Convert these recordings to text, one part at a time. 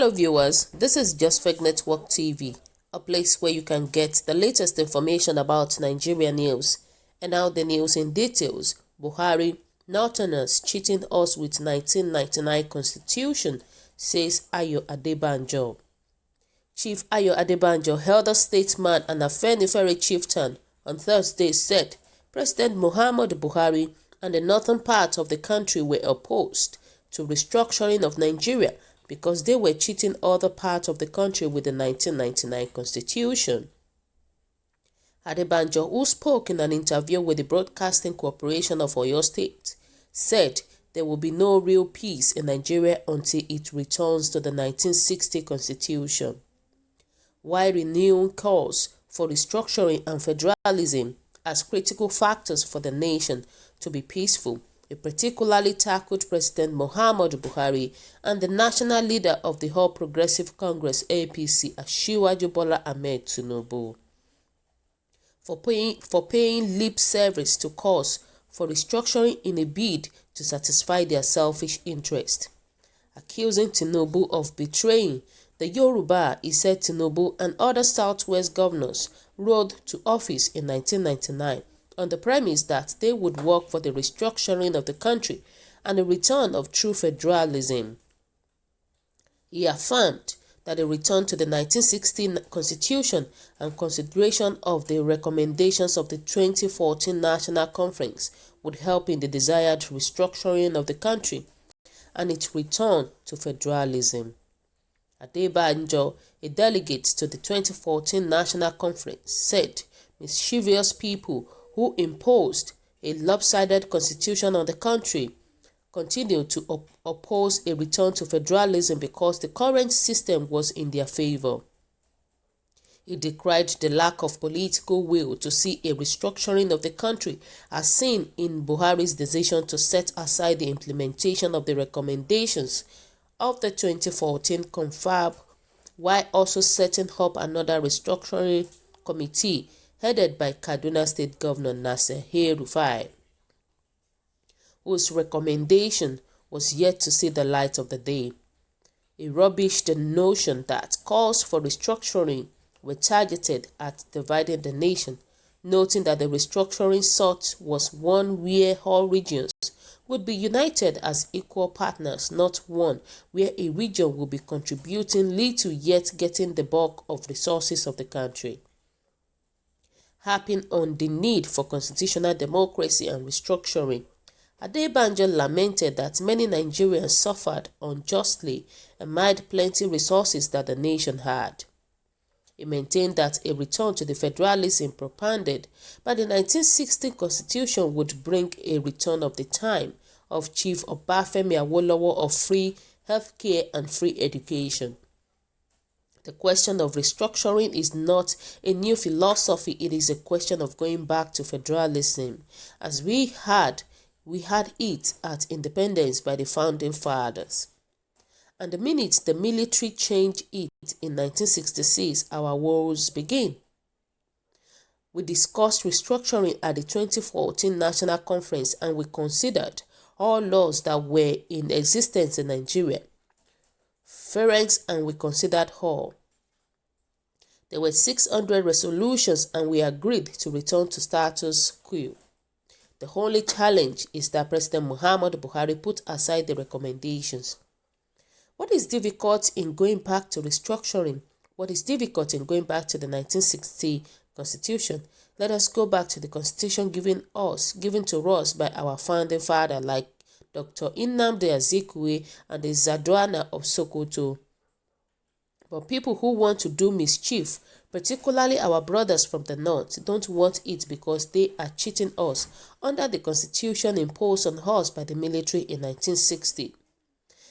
Hello viewers, this is Just Fake Network TV, a place where you can get the latest information about Nigerian news. And now the news in details. Buhari, Northerners cheating us with 1999 constitution, says Ayo Adebanjo. Chief Ayo Adebanjo, elder statesman and Afenifere chieftain, on Thursday said President Muhammadu Buhari and the northern part of the country were opposed to restructuring of Nigeria because they were cheating other parts of the country with the 1999 constitution. Adebanjo, who spoke in an interview with the Broadcasting Corporation of Oyo State, said there will be no real peace in Nigeria until it returns to the 1960 constitution. While renewing calls for restructuring and federalism as critical factors for the nation to be peaceful, he particularly tackled President Muhammadu Buhari and the national leader of the All Progressive Congress APC, Asiwaju Bola Ahmed Tinubu, for paying lip service to calls for restructuring in a bid to satisfy their selfish interest. Accusing Tinubu of betraying the Yoruba, he said Tinubu and other Southwest governors rode to office in 1999 on the premise that they would work for the restructuring of the country and the return of true federalism. He affirmed that a return to the 1960 constitution and consideration of the recommendations of the 2014 National Conference would help in the desired restructuring of the country and its return to federalism. Adebanjo, a delegate to the 2014 National Conference, said mischievous people who imposed a lopsided constitution on the country continue to oppose a return to federalism because the current system was in their favor. He decried the lack of political will to see a restructuring of the country as seen in Buhari's decision to set aside the implementation of the recommendations of the 2014 confab, while also setting up another restructuring committee headed by Kaduna State Governor Nasir El-Rufai, whose recommendation was yet to see the light of the day. He rubbished the notion that calls for restructuring were targeted at dividing the nation, noting that the restructuring sought was one where all regions would be united as equal partners, not one where a region will be contributing little yet getting the bulk of resources of the country. Harping on the need for constitutional democracy and restructuring, Adebanjo lamented that many Nigerians suffered unjustly amid plenty resources that the nation had. He maintained that a return to the federalism propounded by the 1960 constitution would bring a return of the time of Chief Obafemi Awolowo of free healthcare and free education. The question of restructuring is not a new philosophy, it is a question of going back to federalism, as we had it at independence by the founding fathers. And the minute the military changed it in 1966, our woes begin. We discussed restructuring at the 2014 National Conference and we considered all laws that were in existence in Nigeria, and we considered all. There were 600 resolutions and we agreed to return to status quo. The only challenge is that President Muhammadu Buhari put aside the recommendations. What is difficult in going back to restructuring? What is difficult in going back to the 1960 constitution? Let us go back to the constitution given to us by our founding father like Dr. Nnamdi Azikiwe and the Zadwana of Sokoto. But people who want to do mischief, particularly our brothers from the north, don't want it because they are cheating us under the constitution imposed on us by the military in 1960.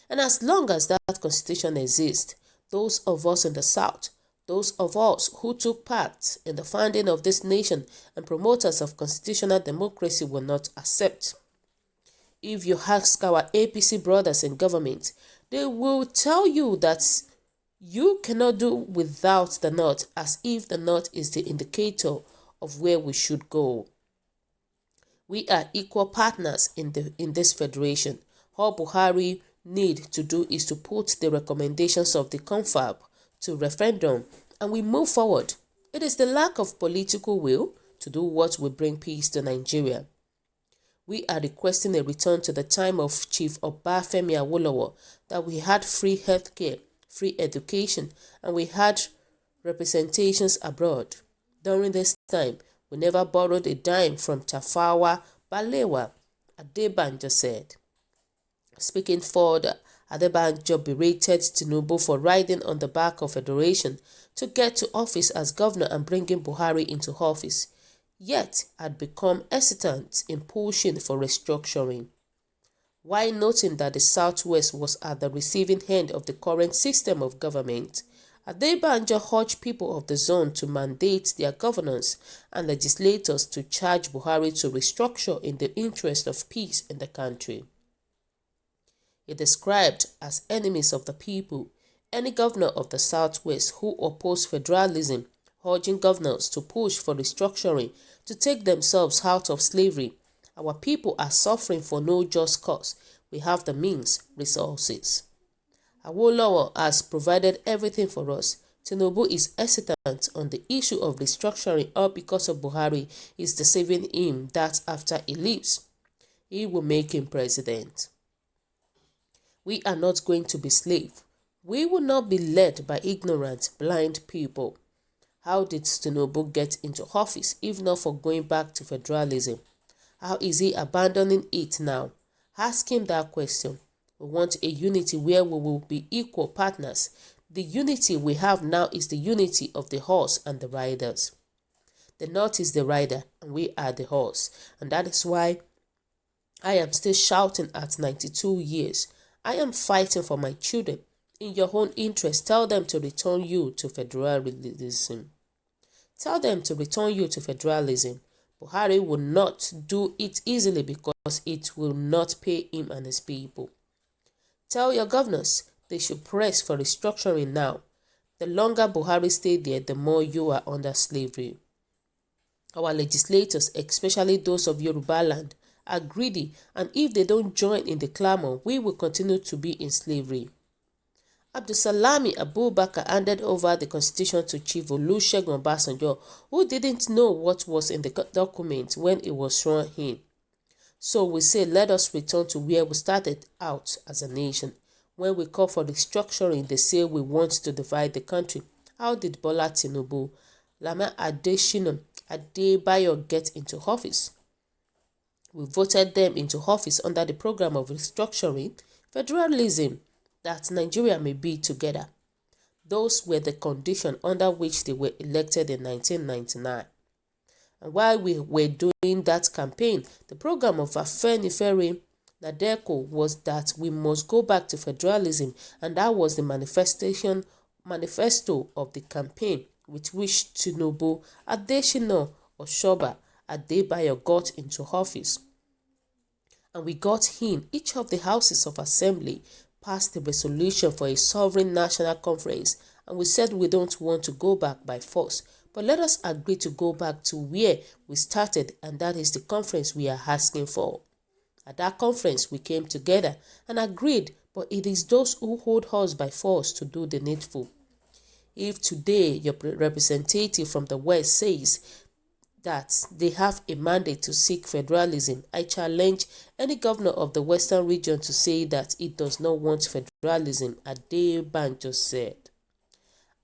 And as long as that constitution exists, those of us in the south, those of us who took part in the founding of this nation and promoters of constitutional democracy will not accept. If you ask our APC brothers in government, they will tell you that you cannot do without the North, as if the North is the indicator of where we should go. We are equal partners in this federation. All Buhari need to do is to put the recommendations of the confab to referendum and we move forward. It is the lack of political will to do what will bring peace to Nigeria. We are requesting a return to the time of Chief Obafemi Awolowo, that we had free healthcare, free education, and we had representations abroad. During this time, we never borrowed a dime from Tafawa Balewa, Adebanjo said. Speaking further, Adebanjo berated Tinubu for riding on the back of federation to get to office as governor and bringing Buhari into office, yet had become hesitant in pushing for restructuring. While noting that the Southwest was at the receiving end of the current system of government, Adebanjo urged people of the zone to mandate their governors and legislators to charge Buhari to restructure in the interest of peace in the country. He described as enemies of the people any governor of the Southwest who opposed federalism, urging governors to push for restructuring to take themselves out of slavery. Our people are suffering for no just cause. We have the means, resources. Awolowo has provided everything for us. Tinubu is hesitant on the issue of restructuring, all because of Buhari is deceiving him that after he leaves, he will make him president. We are not going to be slaves. We will not be led by ignorant, blind people. How did Tinubu get into office if not for going back to federalism? How is he abandoning it now? Ask him that question. We want a unity where we will be equal partners. The unity we have now is the unity of the horse and the riders. The North is the rider and we are the horse. And that is why I am still shouting at 92 years. I am fighting for my children. In your own interest, tell them to return you to federalism. Tell them to return you to federalism. Buhari will not do it easily because it will not pay him and his people. Tell your governors they should press for restructuring now. The longer Buhari stays there, the more you are under slavery. Our legislators, especially those of Yoruba land, are greedy, and if they don't join in the clamor, we will continue to be in slavery. Abdulsalami Abubakar handed over the constitution to Chief Olusegun Obasanjo, who didn't know what was in the document when it was sworn in. So we say let us return to where we started out as a nation. When we call for restructuring, they say we want to divide the country. How did Bola Tinubu, Lama Adesina, Adebayo get into office? We voted them into office under the program of restructuring, federalism, that Nigeria may be together. Those were the conditions under which they were elected in 1999. And while we were doing that campaign, the program of Afenifere Nadeco was that we must go back to federalism, and that was the manifesto of the campaign with which Tinubu, Adesina, Oshoba, Adebayo got into office. And we got in each of the houses of assembly passed the resolution for a sovereign national conference, and we said we don't want to go back by force, but let us agree to go back to where we started, and that is the conference we are asking for. At that conference, we came together and agreed, but it is those who hold us by force to do the needful. If today your representative from the West says that they have a mandate to seek federalism, I challenge any governor of the Western region to say that it does not want federalism, Adebanjo said.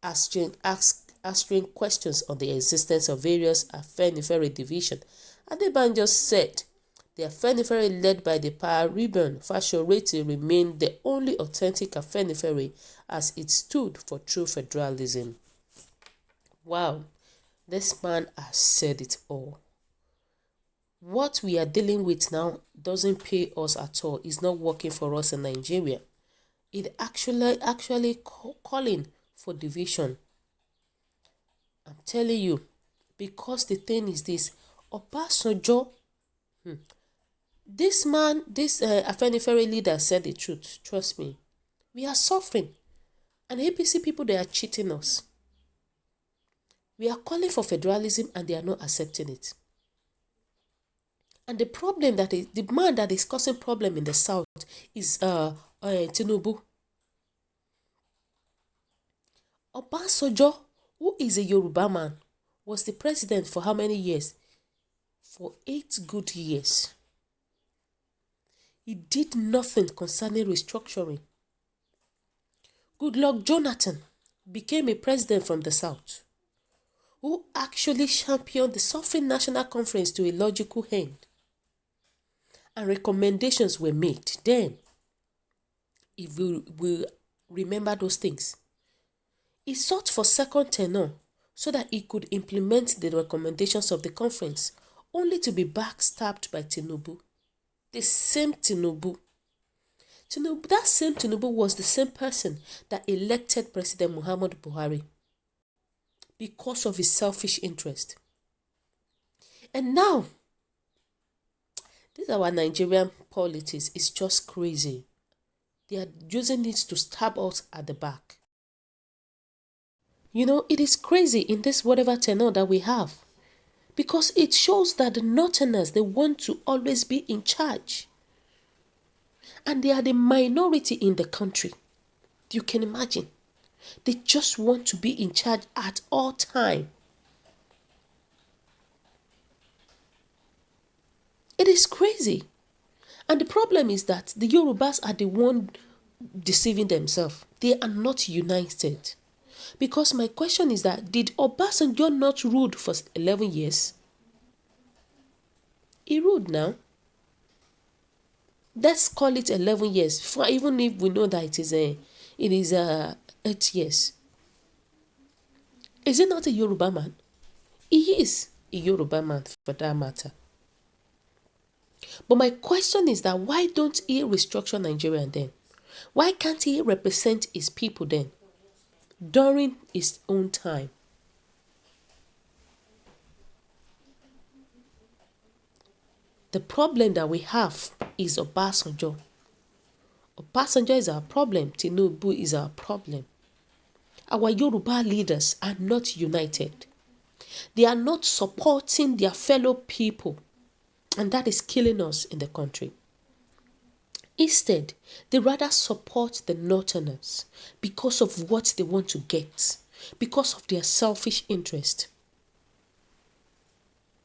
Answering questions on the existence of various Afenifere divisions, Adebanjo said the Afenifere led by the Ribbon Fashorete remained the only authentic Afenifere as it stood for true federalism. Wow. This man has said it all. What we are dealing with now doesn't pay us at all. It's not working for us in Nigeria. It actually calling for division. I'm telling you, because the thing is this, Obasanjo, this man, this Afenifere leader said the truth. Trust me. We are suffering. And APC people, they are cheating us. We are calling for federalism and they are not accepting it. And the problem the man that is causing problem in the South is Tinubu. Obasanjo, who is a Yoruba man, was the president for how many years? For 8 good years. He did nothing concerning restructuring. Goodluck Jonathan became a president from the south, who actually championed the Suffering National Conference to a logical end. And recommendations were made. Then, if we will remember those things, he sought for second tenure so that he could implement the recommendations of the conference, only to be backstabbed by Tinubu. The same Tinubu. That same Tinubu was the same person that elected President Muhammadu Buhari because of his selfish interest. And now, this our Nigerian politics is just crazy. They are using it to stab us at the back. You know, it is crazy in this whatever tenure that we have, because it shows that the Northerners, they want to always be in charge. And they are the minority in the country. You can imagine. They just want to be in charge at all time. It is crazy. And the problem is that the Yorubas are the one deceiving themselves. They are not united. Because my question is that, did Obasanjo not rule for 11 years? He ruled now. Let's call it 11 years, even if we know that it is 8 years. Is he not a Yoruba man? He is a Yoruba man for that matter. But my question is that, why don't he restructure Nigeria then? Why can't he represent his people then, during his own time? The problem that we have is Obasanjo. Obasanjo is our problem. Tinubu is our problem. Our Yoruba leaders are not united. They are not supporting their fellow people. And that is killing us in the country. Instead, they rather support the Northerners because of what they want to get, because of their selfish interest.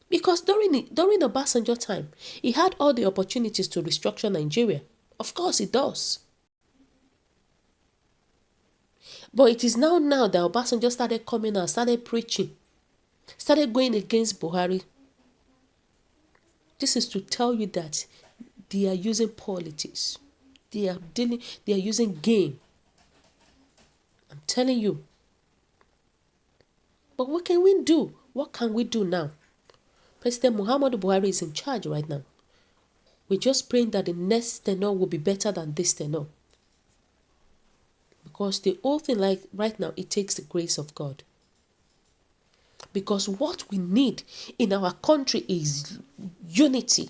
Because during Obasanjo time, he had all the opportunities to restructure Nigeria. Of course, he does. But it is now that Obasanjo started coming out, started preaching, started going against Buhari. This is to tell you that they are using politics. They are using game. I'm telling you. But what can we do? What can we do now? President Muhammadu Buhari is in charge right now. We're just praying that the next tenure will be better than this tenure. Because the whole thing, like right now, it takes the grace of God. Because what we need in our country is unity.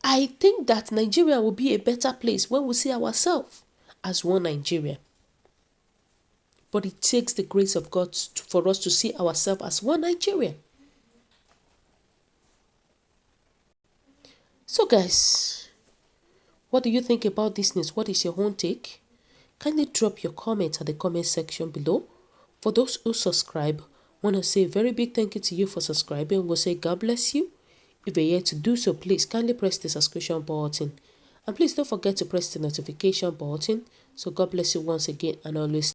I think that Nigeria will be a better place when we see ourselves as one Nigeria. But it takes the grace of God for us to see ourselves as one Nigeria. So guys, what do you think about this news? What is your own take? Kindly drop your comments at the comment section below. For those who subscribe, I want to say a very big thank you to you for subscribing. We'll say God bless you. If you're here to do so, please kindly press the subscription button. And please don't forget to press the notification button. So God bless you once again and always